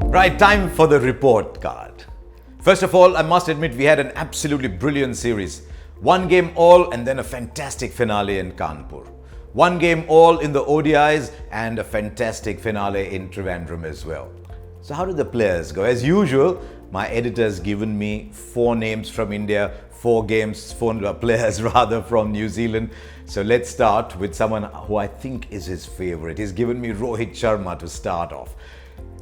Right, time for the report card. First of all, I must admit we had an absolutely brilliant series. One game all and then a fantastic finale in Kanpur. One game all in the ODIs and a fantastic finale in Trivandrum as well. So how did the players go? As usual, my editor's given me 4 names from India, 4 players rather from New Zealand. So let's start with someone who I think is his favorite. He's given me Rohit Sharma to start off.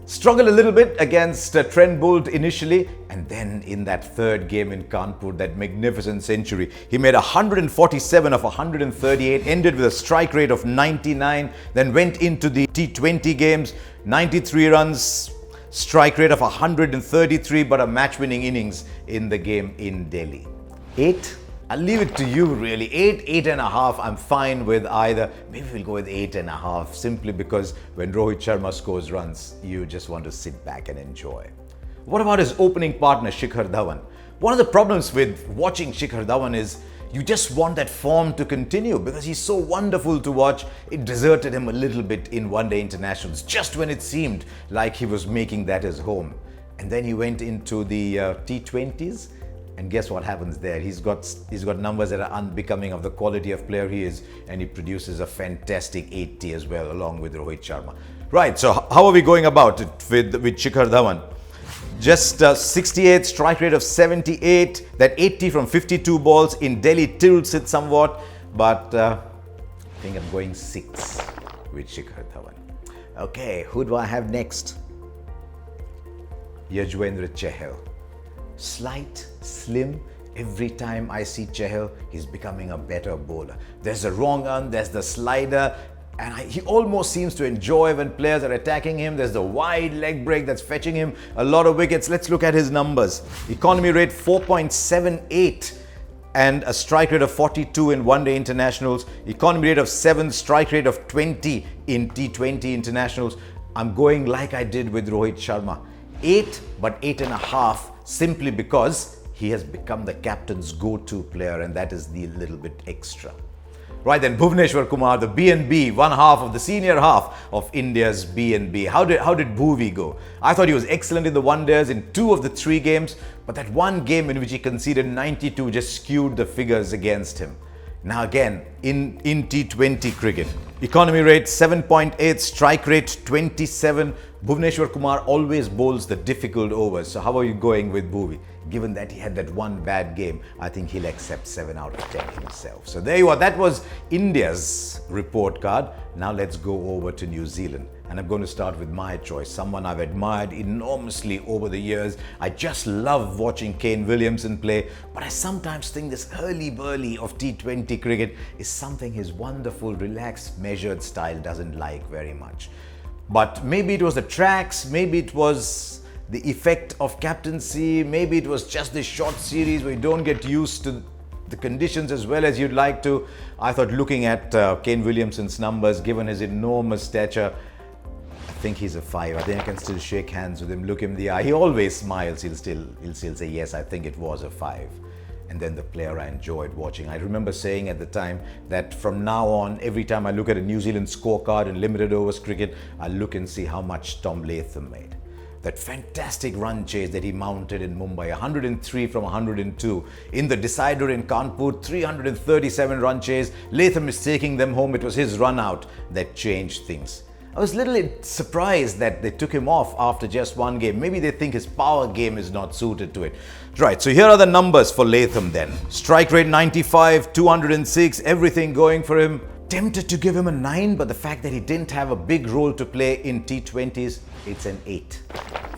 Struggled a little bit against Trent Boult initially, and then in that third game in Kanpur, that magnificent century. He made 147 of 138, ended with a strike rate of 99, then went into the T20 games, 93 runs, strike rate of 133, but a match-winning innings in the game in Delhi. 8? I'll leave it to you really. 8, 8.5, I'm fine with either. Maybe we'll go with 8.5 simply because when Rohit Sharma scores runs, you just want to sit back and enjoy. What about his opening partner, Shikhar Dhawan? One of the problems with watching Shikhar Dhawan is you just want that form to continue because he's so wonderful to watch. It deserted him a little bit in one-day internationals, just when it seemed like he was making that his home. And then he went into the T20s. And guess what happens there? He's got numbers that are unbecoming of the quality of player he is, and he produces a fantastic 80 as well, along with Rohit Sharma. Right, so how are we going about it with Shikhar Dhawan? Just 68, strike rate of 78, that 80 from 52 balls in Delhi tilts it somewhat, but I think I'm going 6 with Shikhar Dhawan. Okay, who do I have next? Yuzvendra Chahal. Slight, slim. Every time I see Chahal, he's becoming a better bowler. There's the wrong arm, there's the slider, and he almost seems to enjoy when players are attacking him. There's the wide leg break that's fetching him a lot of wickets. Let's look at his numbers. Economy rate 4.78 and a strike rate of 42 in one-day internationals. Economy rate of 7, strike rate of 20 in T20 internationals. I'm going like I did with Rohit Sharma. 8, but 8.5. Simply because he has become the captain's go-to player, and that is the little bit extra. Right then, Bhuvneshwar Kumar, the B&B, one half of the senior half of India's B&B. How did Bhuvi go? I thought he was excellent in the one-days in 2 of the 3 games, but that one game in which he conceded 92 just skewed the figures against him. Now again, in T20 cricket, economy rate 7.8, strike rate 27. Bhuvneshwar Kumar always bowls the difficult overs. So how are you going with Bhuvi? Given that he had that one bad game, I think he'll accept 7 out of 10 himself. So there you are. That was India's report card. Now let's go over to New Zealand. And I'm going to start with my choice, someone I've admired enormously over the years. I just love watching Kane Williamson play, but I sometimes think this hurly-burly of T20 cricket is something his wonderful, relaxed, measured style doesn't like very much. But maybe it was the tracks, maybe it was the effect of captaincy, maybe it was just this short series where you don't get used to the conditions as well as you'd like to. I thought looking at Kane Williamson's numbers, given his enormous stature, I think he's a 5. I think I can still shake hands with him, look him in the eye. He always smiles. He'll still say, yes, I think it was a 5. And then the player I enjoyed watching. I remember saying at the time that from now on, every time I look at a New Zealand scorecard in limited overs cricket, I look and see how much Tom Latham made. That fantastic run chase that he mounted in Mumbai, 103 from 102. In the decider in Kanpur, 337 run chase. Latham is taking them home. It was his run out that changed things. I was a little surprised that they took him off after just one game. Maybe they think his power game is not suited to it. Right, so here are the numbers for Latham then. Strike rate 95, 206, everything going for him. Tempted to give him a 9, but the fact that he didn't have a big role to play in T20s, it's an 8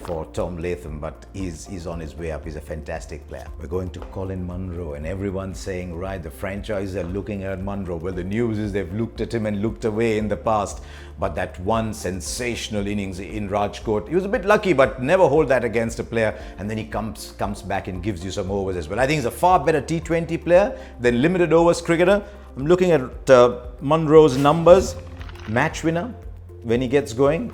for Tom Latham, but he's on his way up. He's a fantastic player. We're going to Colin Munro, and everyone's saying, right, the franchise are looking at Munro. Well, the news is they've looked at him and looked away in the past, but that one sensational innings in Rajkot, he was a bit lucky, but never hold that against a player, and then he comes back and gives you some overs as well. I think he's a far better T20 player than limited overs cricketer. I'm looking at Munro's numbers. Match winner, when he gets going,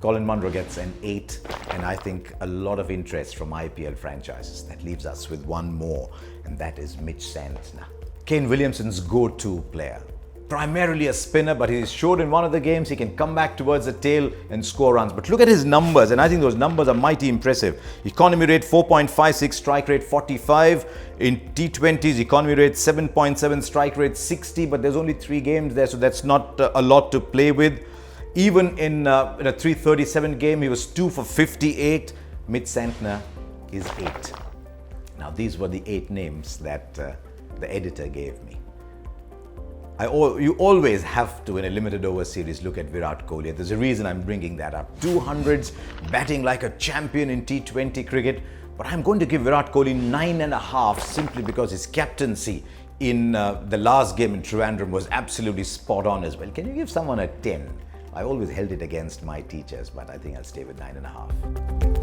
Colin Munro gets an 8, and I think a lot of interest from IPL franchises. That leaves us with one more, and that is Mitch Santner. Kane Williamson's go-to player. primarily a spinner, but he's showed in one of the games he can come back towards the tail and score runs. But look at his numbers, and I think those numbers are mighty impressive. Economy rate 4.56, strike rate 45. In T20s, economy rate 7.7, strike rate 60, but there's only 3 games there, so that's not a lot to play with. Even in a 337 game, he was 2 for 58. Mid-centner is 8. Now, these were the 8 names that the editor gave me. You always have to, in a limited over series, look at Virat Kohli. There's a reason I'm bringing that up. 200s, batting like a champion in T20 cricket. But I'm going to give Virat Kohli 9.5 simply because his captaincy in the last game in Trivandrum was absolutely spot on as well. Can you give someone a 10? I always held it against my teachers, but I think I'll stay with 9.5.